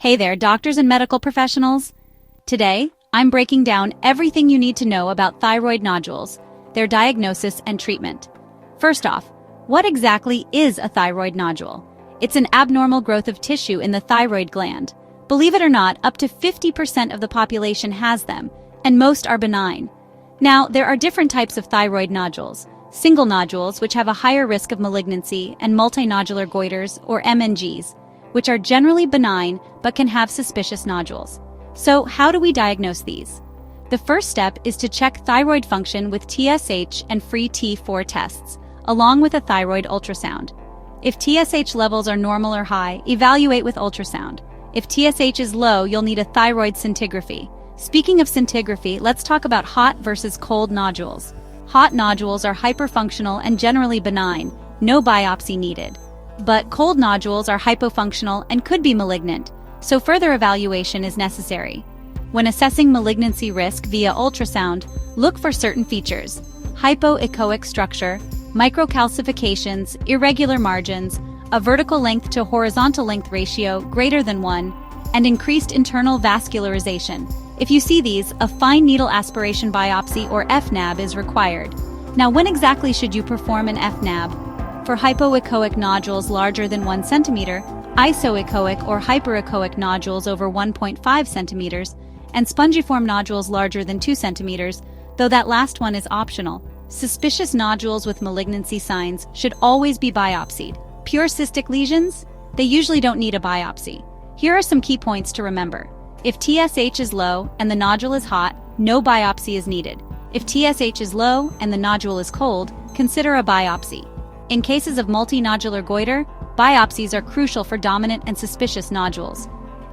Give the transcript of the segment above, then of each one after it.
Hey there, doctors and medical professionals. Today, I'm breaking down everything you need to know about thyroid nodules, their diagnosis and treatment. First off, what exactly is a thyroid nodule? It's an abnormal growth of tissue in the thyroid gland. Believe it or not, up to 50% of the population has them, and most are benign. Now, there are different types of thyroid nodules. Single nodules, which have a higher risk of malignancy, and multinodular goiters, or MNGs, which are generally benign but can have suspicious nodules. So, how do we diagnose these? The first step is to check thyroid function with TSH and free T4 tests, along with a thyroid ultrasound. If TSH levels are normal or high, evaluate with ultrasound. If TSH is low, you'll need a thyroid scintigraphy. Speaking of scintigraphy, let's talk about hot versus cold nodules. Hot nodules are hyperfunctional and generally benign, no biopsy needed. But cold nodules are hypofunctional and could be malignant, so further evaluation is necessary. When assessing malignancy risk via ultrasound, look for certain features: hypoechoic structure, microcalcifications, irregular margins, a vertical length to horizontal length ratio greater than 1, and increased internal vascularization. If you see these, a fine needle aspiration biopsy or FNAB is required. Now, when exactly should you perform an FNAB? For hypoechoic nodules larger than 1 centimeter, isoechoic or hyperechoic nodules over 1.5 centimeters, and spongiform nodules larger than 2 centimeters, though that last one is optional. Suspicious nodules with malignancy signs should always be biopsied. Pure cystic lesions? They usually don't need a biopsy. Here are some key points to remember. If TSH is low and the nodule is hot, no biopsy is needed. If TSH is low and the nodule is cold, consider a biopsy. In cases of multinodular goiter, biopsies are crucial for dominant and suspicious nodules.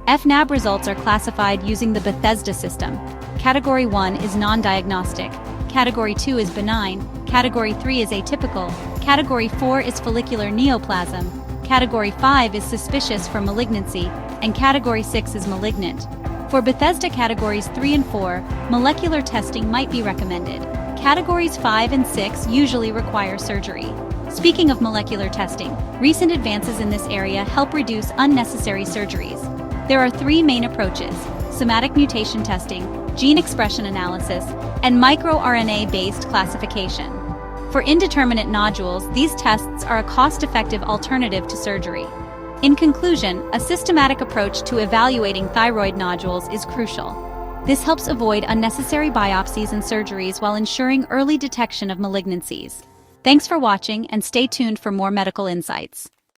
FNAB results are classified using the Bethesda system. Category 1 is non-diagnostic, Category 2 is benign, Category 3 is atypical, Category 4 is follicular neoplasm, Category 5 is suspicious for malignancy, and Category 6 is malignant. For Bethesda Categories 3 and 4, molecular testing might be recommended. Categories 5 and 6 usually require surgery. Speaking of molecular testing, recent advances in this area help reduce unnecessary surgeries. There are 3 main approaches: somatic mutation testing, gene expression analysis, and microRNA-based classification. For indeterminate nodules, these tests are a cost-effective alternative to surgery. In conclusion, a systematic approach to evaluating thyroid nodules is crucial. This helps avoid unnecessary biopsies and surgeries while ensuring early detection of malignancies. Thanks for watching, and stay tuned for more medical insights.